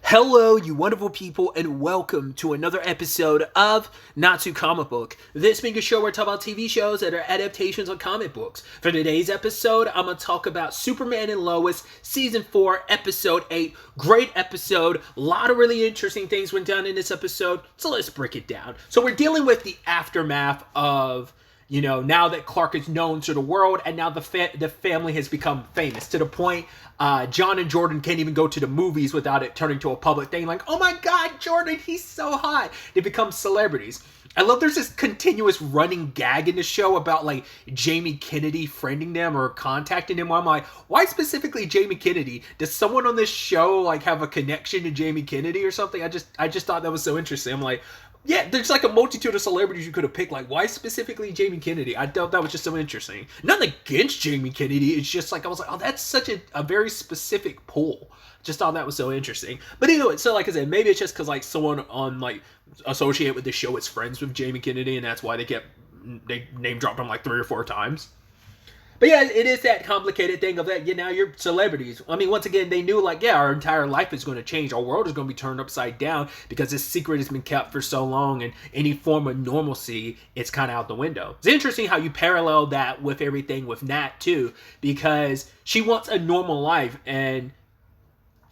Hello, you wonderful people, and welcome to another episode of Not Too Comic Book. This being a show where I talk about TV shows that are adaptations of comic books. For today's episode, I'm going to talk about Superman and Lois, Season 4, Episode 8. Great episode. A lot of really interesting things went down in this episode, so let's break it down. So we're dealing with the aftermath of, now that Clark is known to the world, and now the family has become famous to the point John and Jordan can't even go to the movies without it turning to a public thing. Like, oh my God, Jordan, he's so hot. They become celebrities. I love there's this continuous running gag in the show about like Jamie Kennedy friending them or contacting them. I'm like, why specifically Jamie Kennedy? Does someone on this show like have a connection to Jamie Kennedy or something? I just thought that was so interesting. I'm like, yeah, there's like a multitude of celebrities you could have picked. Like, why specifically Jamie Kennedy? I thought that was just so interesting. Nothing against Jamie Kennedy. It's just like, I was like, oh, that's such a very specific pull. Just thought that was so interesting. But anyway, so like I said, maybe it's just because like someone on like associated with the show is friends with Jamie Kennedy, and that's why they name dropped him like 3 or 4 times. But yeah, it is that complicated thing of that, now you're celebrities. I mean, once again, they knew like, yeah, our entire life is going to change. Our world is going to be turned upside down because this secret has been kept for so long, and any form of normalcy, it's kind of out the window. It's interesting how you parallel that with everything with Nat too, because she wants a normal life, and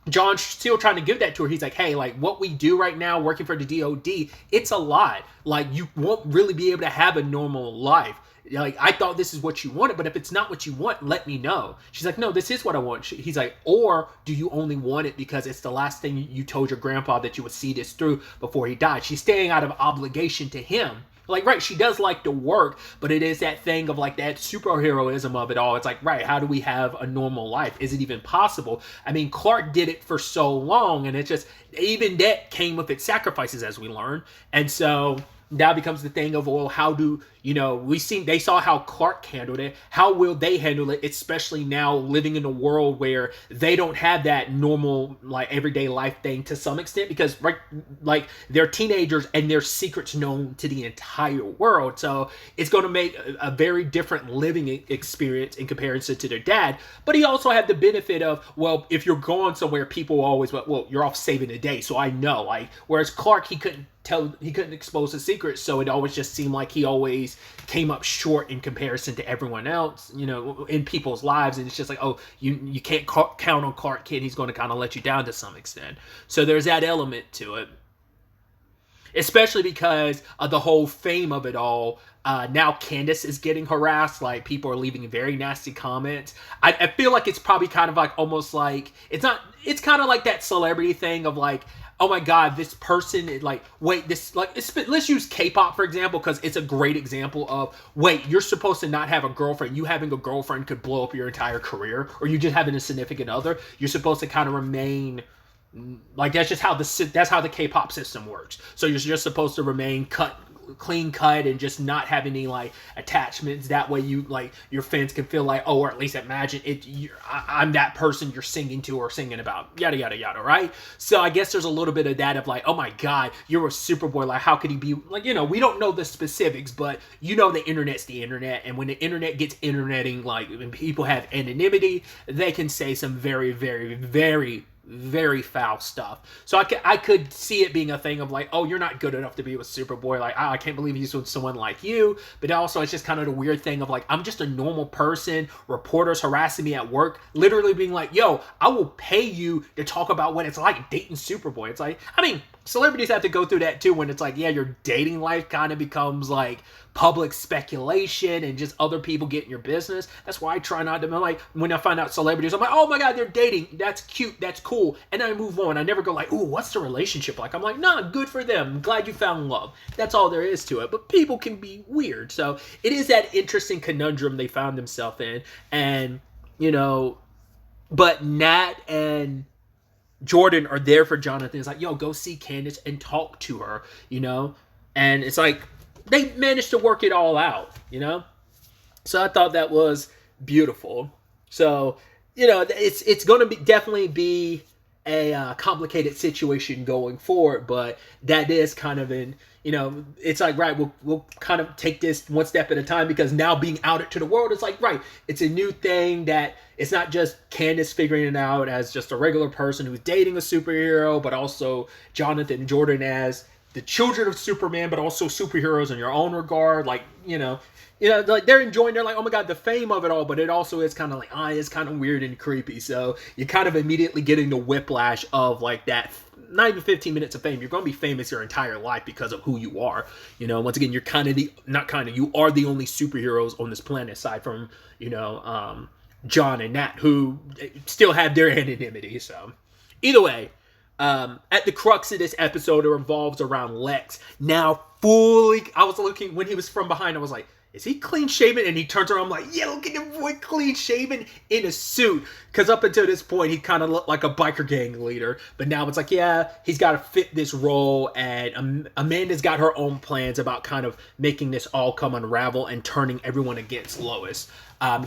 John's still trying to give that to her. He's like, hey, like what we do right now working for the DOD, it's a lot. Like you won't really be able to have a normal life. Like, I thought this is what you wanted, but if it's not what you want, let me know. She's like, no, this is what I want. He's like, or do you only want it because it's the last thing you told your grandpa that you would see this through before he died? She's staying out of obligation to him. Like, right, she does like to work, but it is that thing of like that superheroism of it all. It's like, right, how do we have a normal life? Is it even possible? I mean, Clark did it for so long, and it's just, even that came with its sacrifices, as we learn. And so now becomes the thing of, well, how do, they saw how Clark handled it. How will they handle it, especially now living in a world where they don't have that normal, like, everyday life thing to some extent, because, right, like, they're teenagers and their secrets known to the entire world. So it's going to make a very different living experience in comparison to their dad. But he also had the benefit of, well, if you're going somewhere, people always, well, you're off saving the day. So I know, like, whereas Clark, he couldn't expose the secrets, so it always just seemed like he always came up short in comparison to everyone else, in people's lives. And it's just like, oh, you can't count on Clark Kent. He's going to kind of let you down to some extent. So there's that element to it, especially because of the whole fame of it all. Now Candace is getting harassed. Like, people are leaving very nasty comments. I feel like it's probably kind of like almost like it's kind of like that celebrity thing of like, oh my God, this person, like, wait, this, like, let's use K-pop, for example, because it's a great example of, wait, you're supposed to not have a girlfriend. You having a girlfriend could blow up your entire career, or you just having a significant other. You're supposed to kind of remain, like, that's how the K-pop system works. So you're just supposed to remain clean cut and just not have any like attachments. That way you, like, your fans can feel like, oh, or at least imagine it, I'm that person you're singing to or singing about, yada yada yada, right? So I guess there's a little bit of that of like, oh my God, you're a Superboy, like how could he be, like, we don't know the specifics, but the internet's the internet, and when the internet gets interneting, like when people have anonymity, they can say some very very very very foul stuff. So I could see it being a thing of like, oh, you're not good enough to be with Superboy. Like, I can't believe he's with someone like you. But also, it's just kind of the weird thing of like, I'm just a normal person. Reporters harassing me at work, literally being like, yo, I will pay you to talk about what it's like dating Superboy. It's like, I mean, celebrities have to go through that too, when it's like, yeah, your dating life kind of becomes like public speculation and just other people getting your business. That's why I try not to, like, when I find out celebrities, I'm like, oh my God, they're dating. That's cute. That's cool. And I move on. I never go like, ooh, what's the relationship like? I'm like, nah, good for them. I'm glad you found love. That's all there is to it. But people can be weird. So it is that interesting conundrum they found themselves in. And, but Nat and Jordan are there for Jonathan. It's like, yo, go see Candace and talk to her, And it's like, they managed to work it all out, So I thought that was beautiful. So, it's going to definitely be a complicated situation going forward, but that is kind of it's like, right, we'll kind of take this one step at a time, because now being outed to the world, it's like, right, it's a new thing that it's not just Candace figuring it out as just a regular person who's dating a superhero, but also Jonathan and Jordan as the children of Superman, but also superheroes in your own regard. Like, like they're enjoying, they're like, oh my God, the fame of it all, but it also is kind of like, it's kind of weird and creepy. So you're kind of immediately getting the whiplash of like that, not even 15 minutes of fame. You're going to be famous your entire life because of who you are. Once again, you're you are the only superheroes on this planet aside from, John and Nat, who still have their anonymity. So either way, at the crux of this episode, it revolves around Lex. Now, I was looking when he was from behind, I was like, is he clean shaven? And he turns around, I'm like, yeah, look at the boy clean shaven in a suit. Because up until this point, he kind of looked like a biker gang leader. But now it's like, yeah, he's got to fit this role. And Amanda's got her own plans about kind of making this all come unravel and turning everyone against Lois.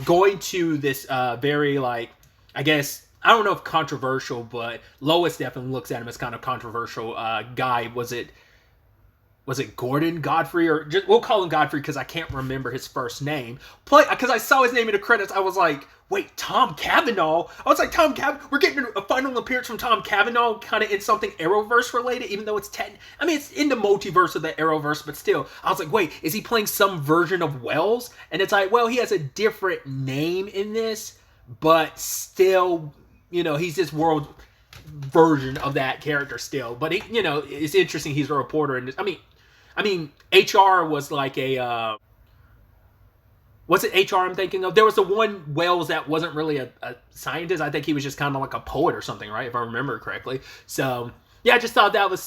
Going to this very, like, I guess, I don't know if controversial, but Lois definitely looks at him as kind of controversial guy. Was it Gordon Godfrey, or just, we'll call him Godfrey because I can't remember his first name. Because I saw his name in the credits, I was like, wait, Tom Cavanaugh? I was like, Tom Cavanaugh? We're getting a final appearance from Tom Cavanaugh, kind of in something Arrowverse related, even though it's it's in the multiverse of the Arrowverse, but still. I was like, wait, is he playing some version of Wells? And it's like, well, he has a different name in this, but still, he's this world version of that character still. But he, it's interesting. He's a reporter, and I mean, HR was like a, was it HR I'm thinking of? There was the one Wells that wasn't really a scientist. I think he was just kind of like a poet or something, right? If I remember correctly. So, yeah, I just thought that was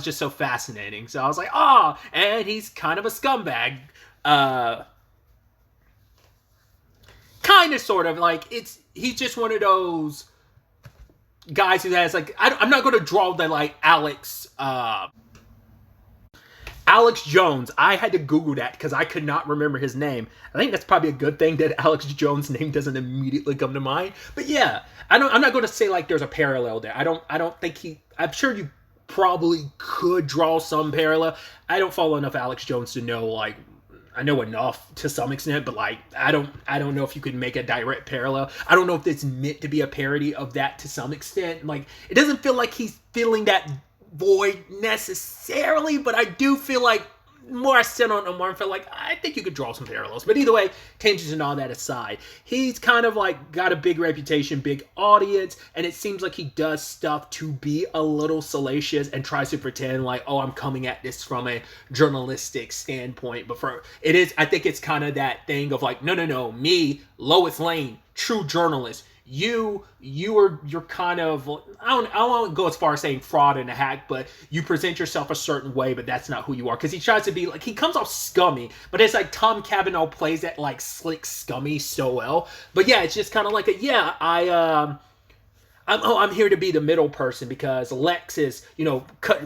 just so fascinating. So I was like, and he's kind of a scumbag. Kind of, sort of, like, he's just one of those guys who has, like, I'm not going to draw the, like, Alex Jones. I had to Google that because I could not remember his name. I think that's probably a good thing that Alex Jones' name doesn't immediately come to mind. But yeah, I'm not going to say like there's a parallel there. I don't think I'm sure you probably could draw some parallel. I don't follow enough Alex Jones to know, like, I know enough to some extent, but like I don't know if you could make a direct parallel. I don't know if it's meant to be a parody of that to some extent. Like, it doesn't feel like he's feeling that void necessarily, but I do feel like more I sit on him, more I feel like I think you could draw some parallels. But either way, tangents and all that aside, he's kind of like got a big reputation, big audience, and it seems like he does stuff to be a little salacious and tries to pretend like, oh, I'm coming at this from a journalistic standpoint. But I think it's kind of that thing of like, no, me, Lois Lane, true journalist. You're kind of, I won't go as far as saying fraud and a hack, but you present yourself a certain way, but that's not who you are. Because he tries to be like, he comes off scummy, but it's like Tom Cavanaugh plays that like slick scummy so well. But yeah, it's just kind of like I'm here to be the middle person because Lex is,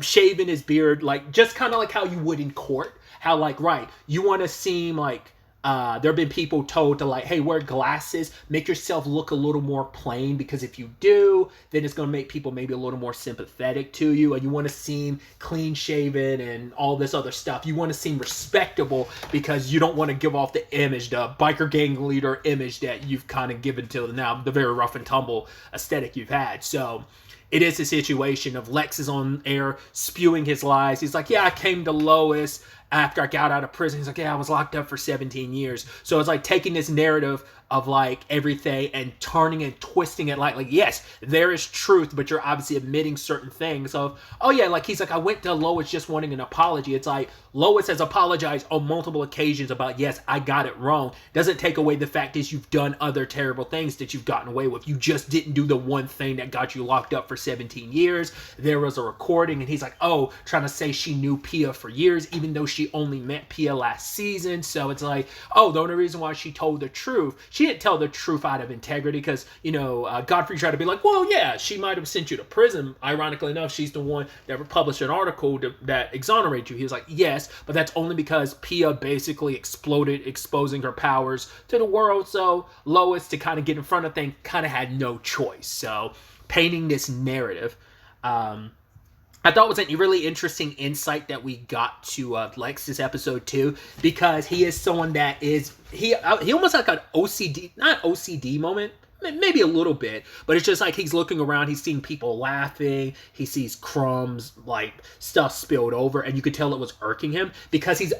shaving his beard, like just kind of like how you would in court. How like, right, you want to seem like, there have been people told to like, hey, wear glasses, make yourself look a little more plain, because if you do, then it's going to make people maybe a little more sympathetic to you, and you want to seem clean shaven and all this other stuff. You want to seem respectable because you don't want to give off the image, the biker gang leader image that you've kind of given till now, the very rough and tumble aesthetic you've had. So it is a situation of Lex is on air spewing his lies. He's like, yeah, I came to Lois after I got out of prison. He's like, yeah, I was locked up for 17 years. So it's like taking this narrative of like everything and turning and twisting it like yes, there is truth, but you're obviously admitting certain things of, oh yeah, like he's like, I went to Lois just wanting an apology. It's like Lois has apologized on multiple occasions about, yes, I got it wrong. Doesn't take away the fact that you've done other terrible things that you've gotten away with. You just didn't do the one thing that got you locked up for 17 years. There was a recording, and he's like, oh, trying to say she knew Pia for years, even though she only met Pia last season. So it's like, oh, the only reason why she told the truth, she didn't tell the truth out of integrity, because Godfrey tried to be like, well, yeah, she might have sent you to prison. Ironically enough, she's the one that published an article that exonerated you. He was like, yes, but that's only because Pia basically exploded, exposing her powers to the world. So Lois, to kind of get in front of things, kind of had no choice. So painting this narrative. I thought it was a really interesting insight that we got to Lex this episode too, because he is someone that is he almost like an OCD, not OCD moment, maybe a little bit, but it's just like he's looking around, he's seeing people laughing, he sees crumbs, like stuff spilled over, and you could tell it was irking him because he's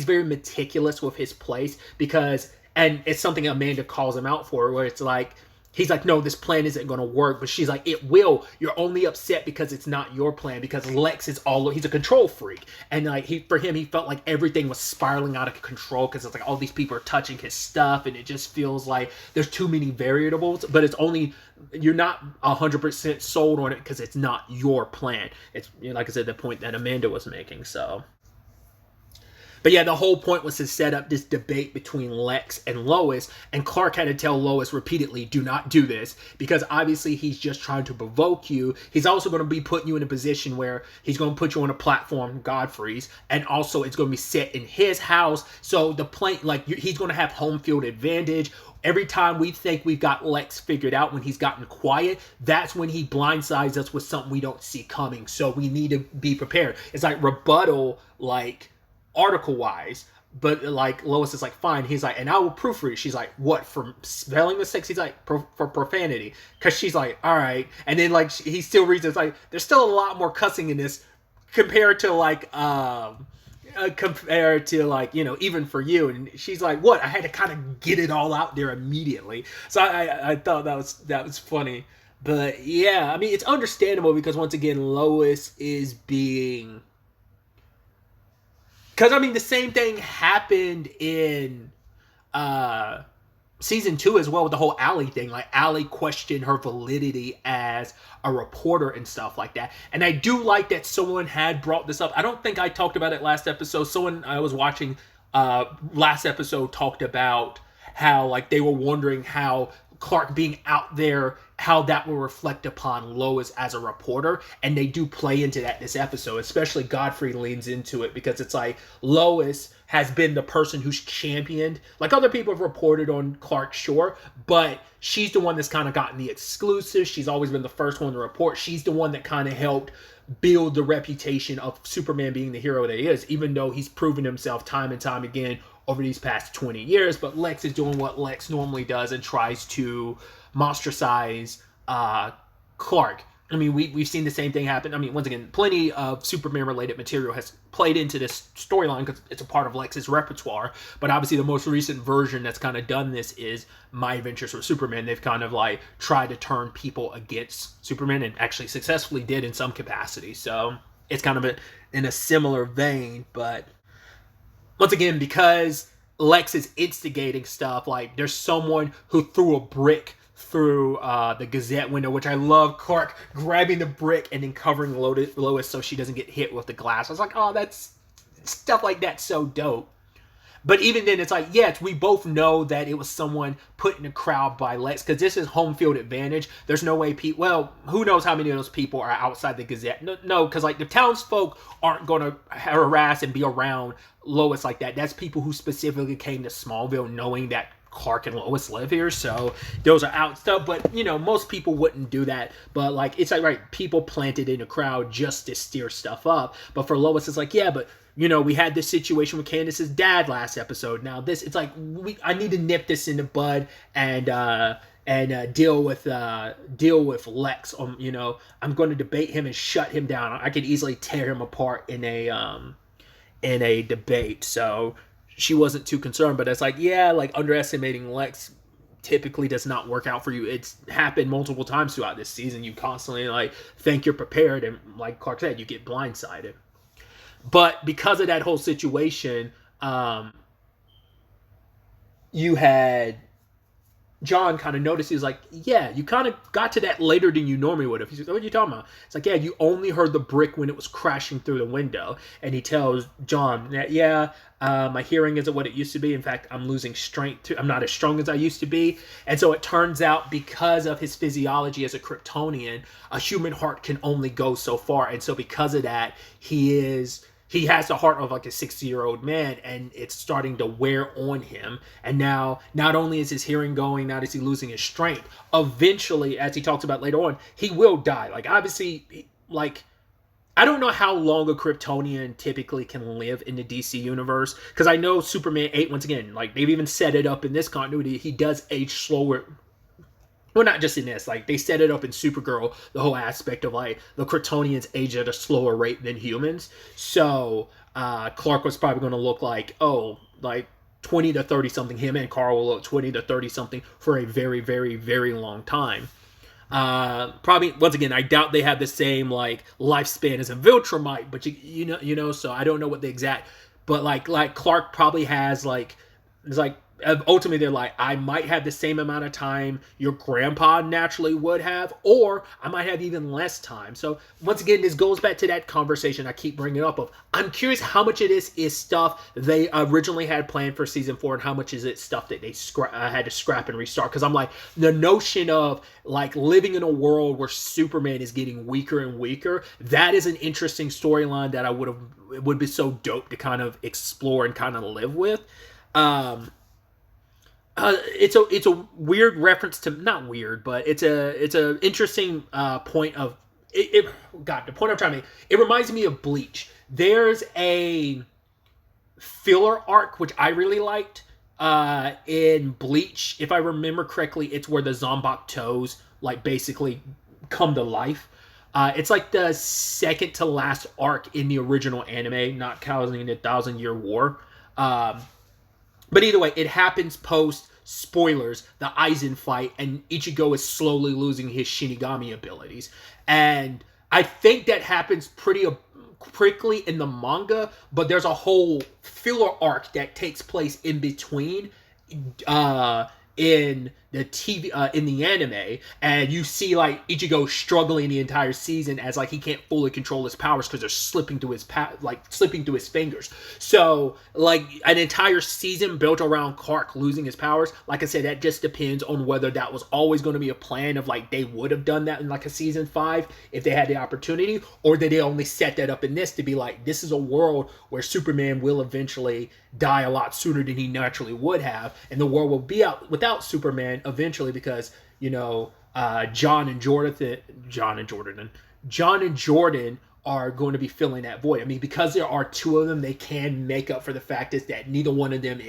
very meticulous with his place, and it's something Amanda calls him out for, where it's like, he's like, no, this plan isn't going to work. But she's like, it will. You're only upset because it's not your plan, because Lex is he's a control freak. And like for him, he felt like everything was spiraling out of control because it's like all these people are touching his stuff. And it just feels like there's too many variables, but you're not 100% sold on it because it's not your plan. It's, like I said, the point that Amanda was making. So. But yeah, the whole point was to set up this debate between Lex and Lois, and Clark had to tell Lois repeatedly, do not do this, because obviously he's just trying to provoke you. He's also going to be putting you in a position where he's going to put you on a platform, Godfrey's, and also it's going to be set in his house, so the plane, he's going to have home field advantage. Every time we think we've got Lex figured out, when he's gotten quiet, that's when he blindsides us with something we don't see coming, so we need to be prepared. It's like rebuttal, article-wise, but Lois is like, fine. He's like, and I will proofread. She's like, what, for spelling mistakes? He's like, for profanity, because she's like, all right. And then he still reads it. It's like, there's still a lot more cussing in this compared to even for you. And she's like, what? I had to kind of get it all out there immediately. So I thought that was funny. But yeah, I mean, it's understandable because once again, Lois is being. Because, I mean, the same thing happened in season 2 as well with the whole Allie thing. Like, Allie questioned her validity as a reporter and stuff like that. And I do like that someone had brought this up. I don't think I talked about it last episode. Someone I was watching last episode talked about how, they were wondering how Clark being out there, how that will reflect upon Lois as a reporter, and they do play into that this episode. Especially Godfrey leans into it because it's like Lois has been the person who's championed, other people have reported on Clark, sure, but she's the one that's kind of gotten the exclusive. She's always been the first one to report. She's the one that kind of helped build the reputation of Superman being the hero that he is, even though he's proven himself time and time again over these past 20 years. But Lex is doing what Lex normally does and tries to ostracize Clark. I mean, we've seen the same thing happen. I mean, once again, plenty of Superman-related material has played into this storyline because it's a part of Lex's repertoire. But obviously, the most recent version that's kind of done this is My Adventures with Superman. They've kind of tried to turn people against Superman, and actually successfully did in some capacity. So it's kind of in a similar vein. But once again, because Lex is instigating stuff, there's someone who threw a brick through the Gazette window, which I love. Clark grabbing the brick and then covering Lois so she doesn't get hit with the glass. I was like, oh, that's stuff like that's so dope. But even then, it's like, yes, we both know that it was someone put in the crowd by Lex, because this is home field advantage. There's no way who knows how many of those people are outside the Gazette. No, because the townsfolk aren't going to harass and be around Lois like that. That's people who specifically came to Smallville knowing that Clark and Lois live here, so those are out stuff. But most people wouldn't do that. But it's people planted in a crowd just to steer stuff up. But for Lois, it's yeah, but we had this situation with Candace's dad last episode. Now this, it's I need to nip this in the bud and deal with Lex. I'm going to debate him and shut him down. I could easily tear him apart in a debate. So she wasn't too concerned, but it's underestimating Lex typically does not work out for you. It's happened multiple times throughout this season. You constantly think you're prepared, and like Clark said, you get blindsided. But because of that whole situation, you had John kind of noticed. He was like, yeah, you kind of got to that later than you normally would have. He's like, what are you talking about? It's like, yeah, you only heard the brick when it was crashing through the window. And he tells John that, yeah, my hearing isn't what it used to be. In fact, I'm losing strength. I'm not as strong as I used to be. And so it turns out, because of his physiology as a Kryptonian, a human heart can only go so far. And so because of that, he is he has the heart of like a 60-year-old man, and it's starting to wear on him. And now, not only is his hearing going, not is he losing his strength, eventually, as he talks about later on, he will die. Like, obviously, like, I don't know how long a Kryptonian typically can live in the DC universe, because I know Superman 8, once again, like, they've even set it up in this continuity, he does age slower. Well, not just in this, like, they set it up in Supergirl, the whole aspect of, like, the Kryptonians age at a slower rate than humans. So, Clark was probably going to look like, oh, like, 20 to 30 something. Him and Carl will look 20 to 30 something for a very, very, very long time. Probably, once again, I doubt they have the same, like, lifespan as a Viltrumite, but you know, so I don't know what the exact, but like Clark probably has, like, it's like, ultimately they're like, I might have the same amount of time your grandpa naturally would have, or I might have even less time. So once again, this goes back to that conversation I keep bringing up of, I'm curious how much of this is stuff they originally had planned for season 4, and how much is it stuff that they had to scrap and restart. Because I'm like, the notion of, like, living in a world where Superman is getting weaker and weaker, that is an interesting storyline that it would be so dope to kind of explore and kind of live with. It's a weird reference to, not weird, but it's a interesting point of it. God, the point I'm trying to make, it reminds me of Bleach. There's a filler arc which I really liked in Bleach. If I remember correctly, it's where the Zombok toes, like, basically come to life. It's like the second to last arc in the original anime, not counting the 1,000-Year War. But either way, it happens post, spoilers, the Aizen fight, and Ichigo is slowly losing his Shinigami abilities. And I think that happens pretty quickly in the manga, but there's a whole filler arc that takes place in between in the TV, in the anime, and you see, like, Ichigo struggling the entire season as, like, he can't fully control his powers because they're slipping through his fingers. So, like, an entire season built around Clark losing his powers, like I said, that just depends on whether that was always going to be a plan of, like, they would have done that in, like, a season 5 if they had the opportunity, or did they only set that up in this to be like, this is a world where Superman will eventually die a lot sooner than he naturally would have, and the world will be out without Superman eventually, because, you know, John and Jordan are going to be filling that void. I mean, because there are two of them, they can make up for the fact is that neither one of them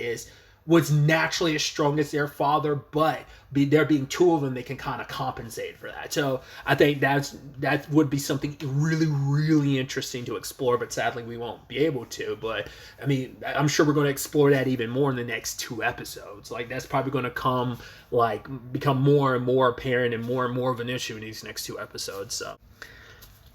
was naturally as strong as their father, but there being two of them, they can kind of compensate for that. So I think that would be something really, really interesting to explore, but sadly we won't be able to. But I mean, I'm sure we're going to explore that even more in the next 2 episodes. Like, that's probably going to become more and more apparent and more of an issue in these next 2 episodes. So,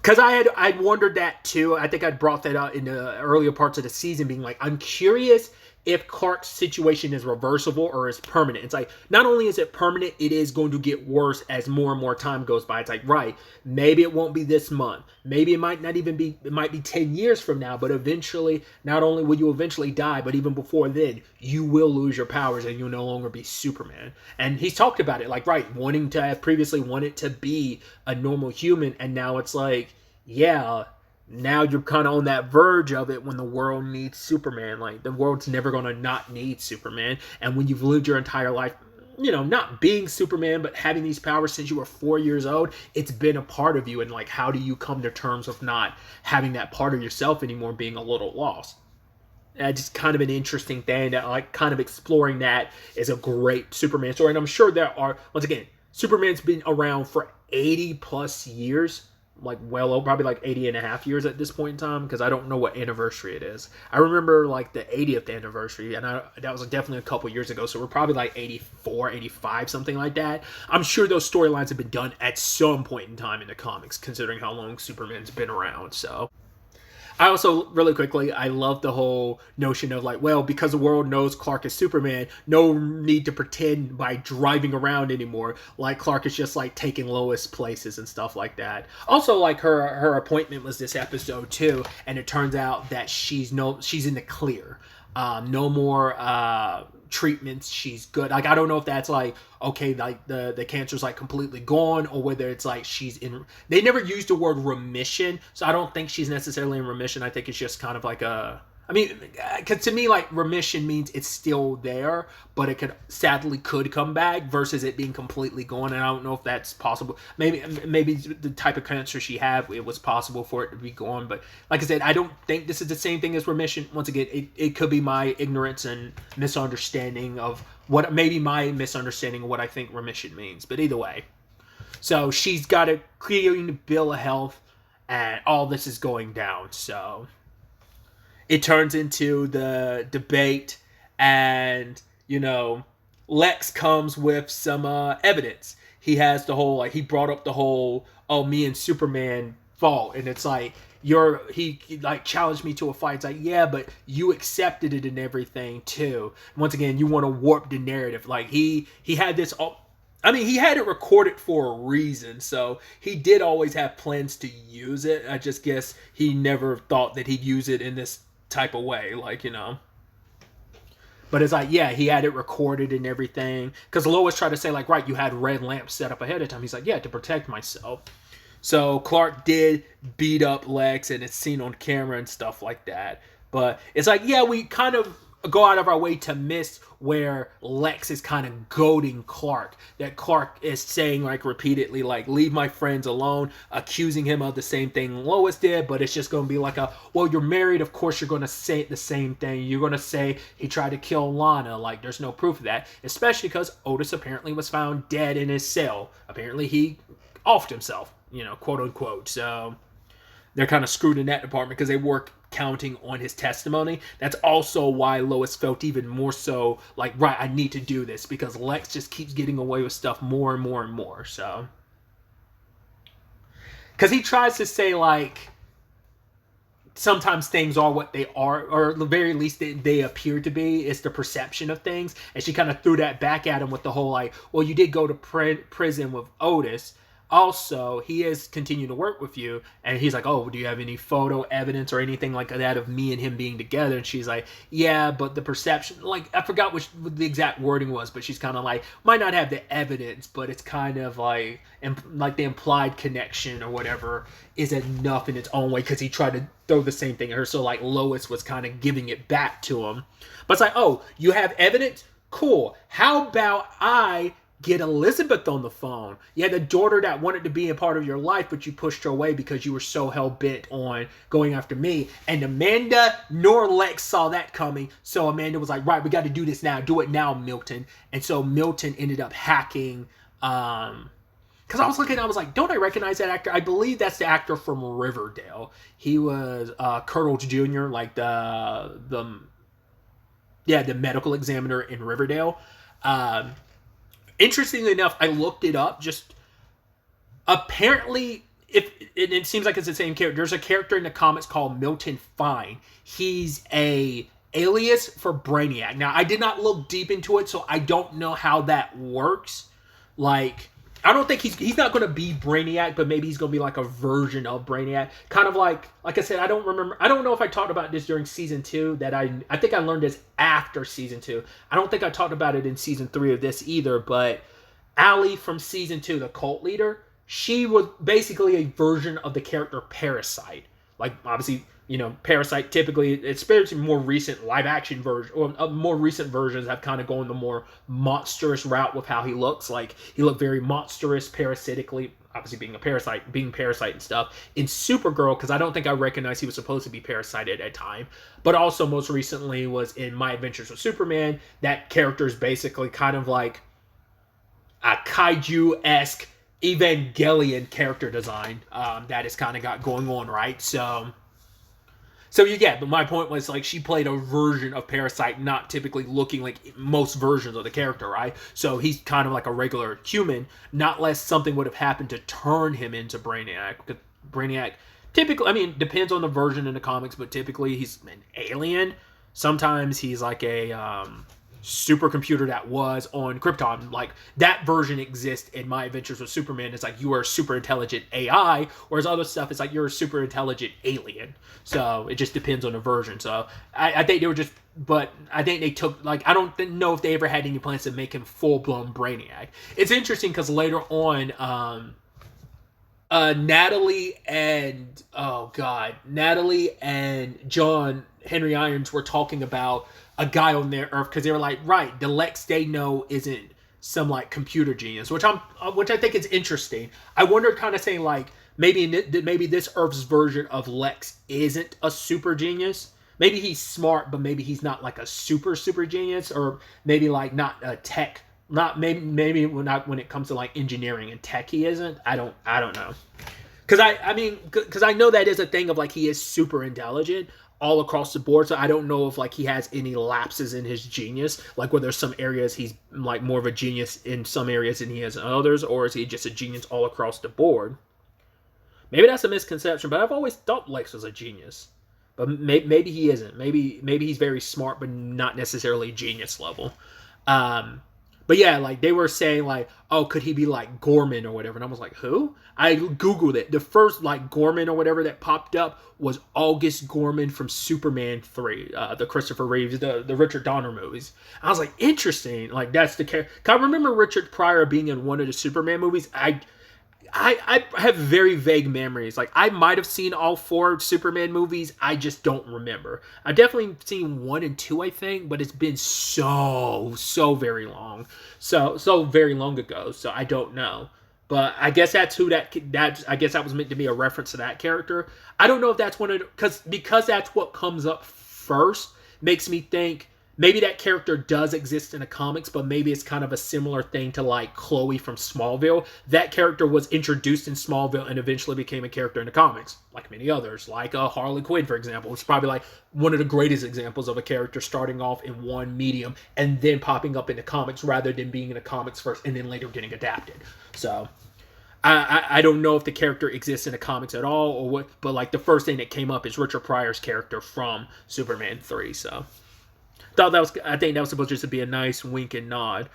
because I'd wondered that too. I think I'd brought that out in the earlier parts of the season, being like, I'm curious if Clark's situation is reversible or is permanent. It's like, not only is it permanent, it is going to get worse as more and more time goes by. It's like, right, maybe it won't be this month. Maybe it might not even be, it might be 10 years from now, but eventually, not only will you eventually die, but even before then, you will lose your powers and you'll no longer be Superman. And he's talked about it, like, right, wanting to have previously wanted to be a normal human, and now it's like, yeah, now you're kind of on that verge of it when the world needs Superman. Like, the world's never going to not need Superman. And when you've lived your entire life, you know, not being Superman, but having these powers since you were 4 years old, it's been a part of you. And, like, how do you come to terms with not having that part of yourself anymore, being a little lost? Just kind of an interesting thing that, like, kind of exploring that is a great Superman story. And I'm sure there are, once again, Superman's been around for 80 plus years. Like, well, probably like 80 and a half years at this point in time, because I don't know what anniversary it is. I remember, like, the 80th anniversary, and that was definitely a couple years ago, so we're probably like 84, 85, something like that. I'm sure those storylines have been done at some point in time in the comics, considering how long Superman's been around. So I also, really quickly, I love the whole notion of, like, well, because the world knows Clark is Superman, no need to pretend by driving around anymore. Like, Clark is just, like, taking Lois places and stuff like that. Also, like, her appointment was this episode too, and it turns out that she's in the clear. No more treatments. She's good. Like, I don't know if that's like, okay, like the cancer's like completely gone, or whether it's like she's in. They never used the word remission, so I don't think she's necessarily in remission. I think it's just kind of like a. I mean, because to me, like, remission means it's still there, but it sadly could come back, versus it being completely gone. And I don't know if that's possible. Maybe the type of cancer she had, it was possible for it to be gone. But like I said, I don't think this is the same thing as remission. Once again, it could be my ignorance and misunderstanding of what, maybe my misunderstanding of what I think remission means. But either way, so she's got a clean bill of health, and all this is going down. So it turns into the debate, and, you know, Lex comes with some evidence. He has the whole, like, he brought up the whole, oh, me and Superman fought, and it's like, he like challenged me to a fight. It's like, yeah, but you accepted it and everything too. Once again, you want to warp the narrative. Like, he had this, I mean, he had it recorded for a reason, so he did always have plans to use it. I just guess he never thought that he'd use it in this type of way, like, you know. But it's like, yeah, he had it recorded and everything, because Lois tried to say, like, right, you had red lamps set up ahead of time. He's like, yeah, to protect myself. So Clark did beat up Lex, and it's seen on camera and stuff like that. But it's like, yeah, we kind of go out of our way to miss where Lex is kind of goading Clark. That Clark is saying, like, repeatedly, like, leave my friends alone, accusing him of the same thing Lois did. But it's just going to be like well, you're married, of course you're going to say the same thing. You're going to say he tried to kill Lana. Like, there's no proof of that. Especially because Otis apparently was found dead in his cell. Apparently he offed himself, you know, quote unquote. So they're kind of screwed in that department because they were counting on his testimony. That's also why Lois felt even more so like, right, I need to do this, because Lex just keeps getting away with stuff more and more and more. So, because he tries to say, like, sometimes things are what they are, or at the very least they appear to be. It's the perception of things. And she kind of threw that back at him with the whole, like, well, you did go to prison with Otis. Also, he has continued to work with you. And he's like, oh, do you have any photo evidence or anything like that of me and him being together? And she's like, yeah, but the perception, like, I forgot what the exact wording was, but she's kind of like, might not have the evidence, but it's kind of like the implied connection or whatever is enough in its own way, because he tried to throw the same thing at her. So, like, Lois was kind of giving it back to him. But it's like, oh, you have evidence? Cool. How about I get Elizabeth on the phone? You had the daughter that wanted to be a part of your life, but you pushed her away because you were so hell-bent on going after me. And Amanda nor Lex saw that coming. So Amanda was like, right, we got to do this now. Do it now, Milton. And so Milton ended up hacking, because I was looking, I was like, don't I recognize that actor? I believe that's the actor from Riverdale. He was Colonel Jr., like the medical examiner in Riverdale. Interestingly enough, I looked it up. Just apparently, if it seems like it's the same character. There's a character in the comics called Milton Fine. He's a alias for Brainiac. Now, I did not look deep into it, so I don't know how that works. Like, I don't think he's not going to be Brainiac, but maybe he's going to be like a version of Brainiac. Kind of like I said, I don't remember. I don't know if I talked about this during season 2. That I think I learned this after season 2. I don't think I talked about it in season 3 of this either. But Allie from season 2, the cult leader, she was basically a version of the character Parasite. Like, obviously, you know, Parasite typically, especially more recent live action version, or more recent versions have kind of gone the more monstrous route with how he looks. Like, he looked very monstrous, parasitically, obviously being Parasite and stuff. In Supergirl, because I don't think I recognized he was supposed to be Parasite at that time, but also most recently was in My Adventures with Superman. That character is basically kind of like a kaiju-esque Evangelion character design that has kind of got going on, right? So you get, but my point was, like, she played a version of Parasite, not typically looking like most versions of the character, right? So he's kind of like a regular human, not less something would have happened to turn him into Brainiac. Because Brainiac, typically, I mean, depends on the version in the comics, but typically he's an alien. Sometimes he's like a supercomputer that was on Krypton. Like, that version exists in My Adventures with Superman. It's like you are a super intelligent AI, whereas other stuff is like you're a super intelligent alien. So it just depends on the version. So I think they were just, but I think they took, like, I don't know if they ever had any plans to make him full-blown Brainiac. It's interesting because later on, Natalie and John Henry Irons were talking about a guy on their Earth, because they were like, right, the Lex they know isn't some like computer genius, which I think is interesting. I wondered, kind of saying like maybe this Earth's version of Lex isn't a super genius. Maybe he's smart, but maybe he's not like a super genius, or maybe like not a tech. Not maybe not when it comes to like engineering and tech he isn't. I don't know. Because I know that is a thing of like he is super intelligent all across the board. So I don't know if like he has any lapses in his genius, like where there's some areas he's like more of a genius in some areas than he is in others, or is he just a genius all across the board? Maybe that's a misconception, but I've always thought Lex was a genius. But maybe he isn't. Maybe he's very smart, but not necessarily genius level. But yeah, like they were saying like, oh, could he be like Gorman or whatever? And I was like, who? I Googled it. The first like Gorman or whatever that popped up was August Gorman from Superman 3, the Christopher Reeves, the Richard Donner movies. I was like, interesting. Like that's the character. I remember Richard Pryor being in one of the Superman movies. I have very vague memories. Like, I might have seen all 4 Superman movies. I just don't remember. I've definitely seen 1 and 2, I think, but it's been so very long. So very long ago. So I don't know. But I guess that's who I guess that was meant to be a reference to that character. I don't know if that's one of because that's what comes up first, makes me think maybe that character does exist in the comics, but maybe it's kind of a similar thing to like Chloe from Smallville. That character was introduced in Smallville and eventually became a character in the comics, like many others, like Harley Quinn, for example. It's probably like one of the greatest examples of a character starting off in one medium and then popping up in the comics rather than being in the comics first and then later getting adapted. So I don't know if the character exists in the comics at all or what, but like the first thing that came up is Richard Pryor's character from Superman 3. So I think that was supposed just to be a nice wink and nod,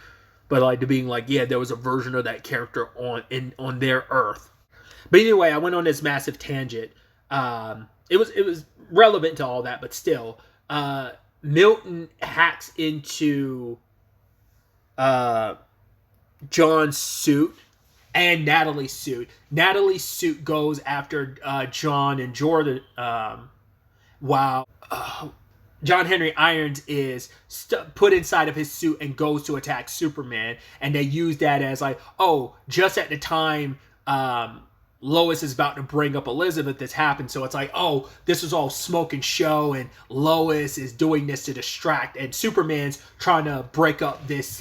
but like to being like, yeah, there was a version of that character on their Earth. But anyway, I went on this massive tangent. It was relevant to all that, but still, Milton hacks into John's suit and Natalie's suit. Natalie's suit goes after John and Jordan, while John Henry Irons is put inside of his suit and goes to attack Superman. And they use that as like, oh, just at the time Lois is about to bring up Elizabeth, this happened. So it's like, oh, this is all smoke and show, and Lois is doing this to distract, and Superman's trying to break up this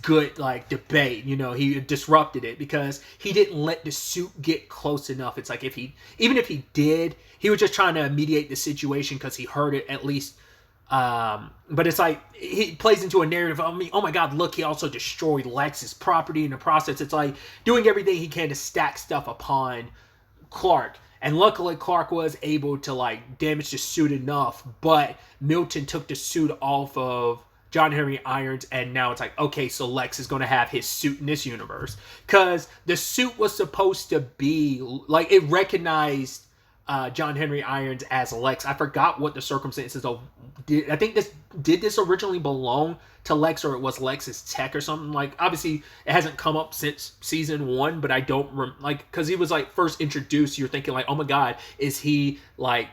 good like debate. You know, he disrupted it because he didn't let the suit get close enough. It's like even if he did, he was just trying to mediate the situation because he heard it at least. But it's like he plays into a narrative of me. Oh my God, look, he also destroyed Lex's property in the process. It's like doing everything he can to stack stuff upon Clark. And luckily Clark was able to like damage the suit enough, but Milton took the suit off of John Henry Irons, and now it's like, okay, so Lex is going to have his suit in this universe. Because the suit was supposed to be, like, it recognized John Henry Irons as Lex. I forgot what the circumstances of. I think did this originally belong to Lex, or it was Lex's tech or something? Like, obviously it hasn't come up since season 1, but I don't because he was like first introduced. You're thinking like, oh my God, is he like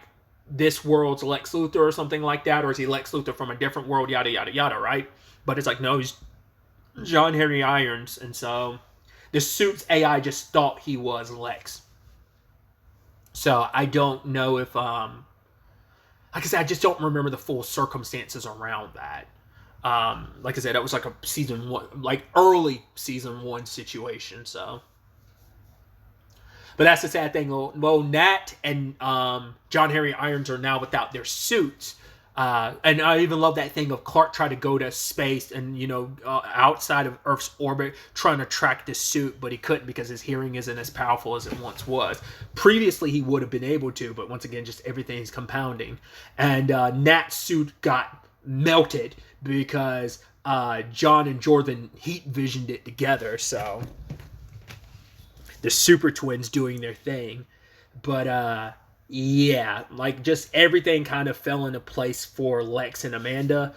this world's Lex Luthor or something like that, or is he Lex Luthor from a different world? Yada yada yada, right? But it's like, no, he's John Henry Irons, and so the suit's AI just thought he was Lex. So I don't know if, like I said, I just don't remember the full circumstances around that. Like I said, that was like a season 1, like early season 1 situation. So, but that's the sad thing. Well, Nat and John Henry Irons are now without their suits. And I even love that thing of Clark trying to go to space and, outside of Earth's orbit, trying to track this suit, but he couldn't because his hearing isn't as powerful as it once was. Previously, he would have been able to, but once again, just everything's compounding. And Nat's suit got melted because John and Jordan heat visioned it together. So the super twins doing their thing. But yeah, like just everything kind of fell into place for Lex and Amanda.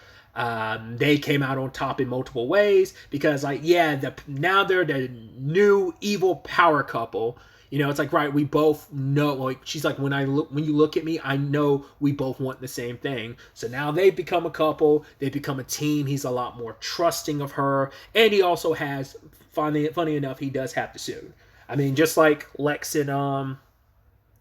They came out on top in multiple ways because, like, yeah, now they're the new evil power couple. You know, it's like, right, we both know, like, she's like, when you look at me, I know we both want the same thing. So now they've become a couple, they've become a team. He's a lot more trusting of her, and he also has, funny enough, he does have the suit. I mean, just like Lex and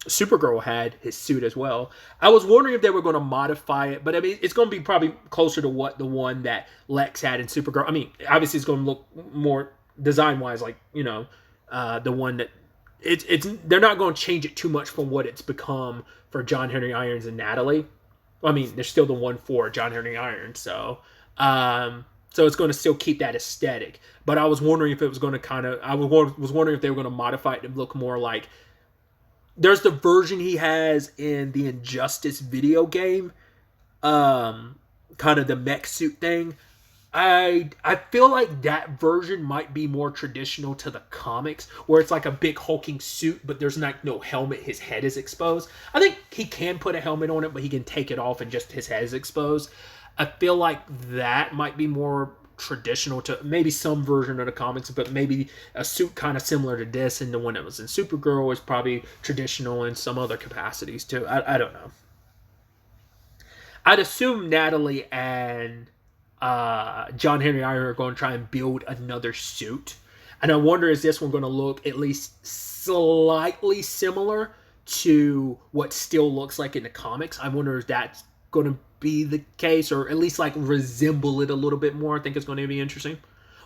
Supergirl had his suit as well. I was wondering if they were going to modify it, but I mean, it's going to be probably closer to what the one that Lex had in Supergirl. I mean, obviously it's going to look more design-wise like, you know, the one that it's they're not going to change it too much from what it's become for John Henry Irons and Natalie. I mean, they're still the one for John Henry Irons, so it's going to still keep that aesthetic. But I was wondering if it was going to was wondering if they were going to modify it to look more like, there's the version he has in the Injustice video game, kind of the mech suit thing. I feel like that version might be more traditional to the comics, where it's like a big hulking suit, but there's like no helmet. His head is exposed. I think he can put a helmet on it, but he can take it off and just his head is exposed. I feel like that might be more traditional to maybe some version of the comics, but maybe a suit kind of similar to this, and the one that was in Supergirl is probably traditional in some other capacities too. I don't know. I'd assume Natalie and John Henry Iron are going to try and build another suit. And I wonder, is this one going to look at least slightly similar to what still looks like in the comics? I wonder if that's going to be the case, or at least like resemble it a little bit more. I think it's going to be interesting.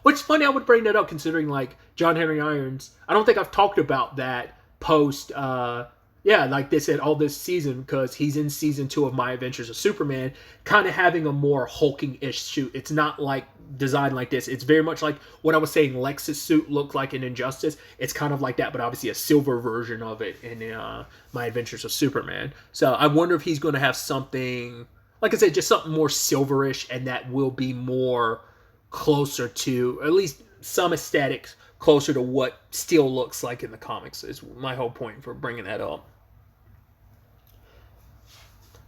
Which is funny, I would bring that up considering like John Henry Irons. I don't think I've talked about that post like they said, all this season, because he's in season 2 of My Adventures of Superman, kind of having a more hulking-ish suit. It's not like designed like this. It's very much like what I was saying Lex's suit looked like in Injustice. It's kind of like that, but obviously a silver version of it in My Adventures of Superman. So I wonder if he's going to have something, like I said, just something more silverish, and that will be more closer to, at least some aesthetics, closer to what still looks like in the comics, is my whole point for bringing that up.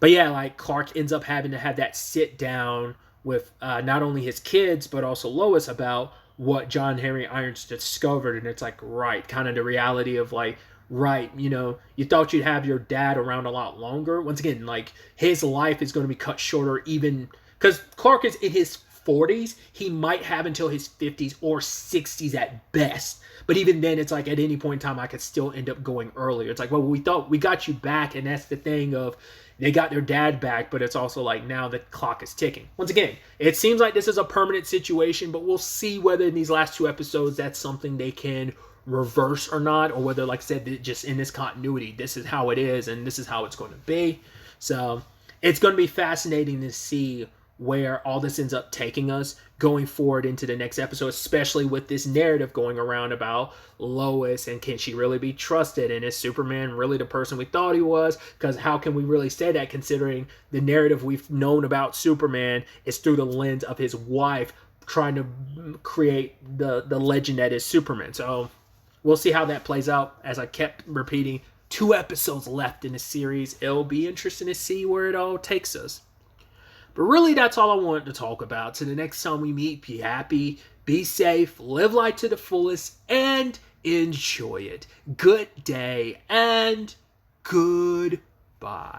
But yeah, like Clark ends up having to have that sit down with not only his kids, but also Lois about what John Henry Irons discovered. And it's like, right, kind of the reality of like, right, you know, you thought you'd have your dad around a lot longer. Once again, like his life is going to be cut shorter, even because Clark is in his 40s. He might have until his 50s or 60s at best. But even then, it's like at any point in time, I could still end up going earlier. It's like, well, we thought we got you back. And that's the thing of, they got their dad back, but it's also like now the clock is ticking. Once again, it seems like this is a permanent situation, but we'll see whether in these last 2 episodes that's something they can reverse or not, or whether, like I said, just in this continuity, this is how it is and this is how it's going to be. So it's going to be fascinating to see where all this ends up taking us going forward into the next episode, especially with this narrative going around about Lois and can she really be trusted, and is Superman really the person we thought he was? Because how can we really say that considering the narrative we've known about Superman is through the lens of his wife trying to create the legend that is Superman. So we'll see how that plays out. As I kept repeating, 2 episodes left in the series. It'll be interesting to see where it all takes us. But really, that's all I wanted to talk about. So the next time we meet, be happy, be safe, live life to the fullest, and enjoy it. Good day and goodbye.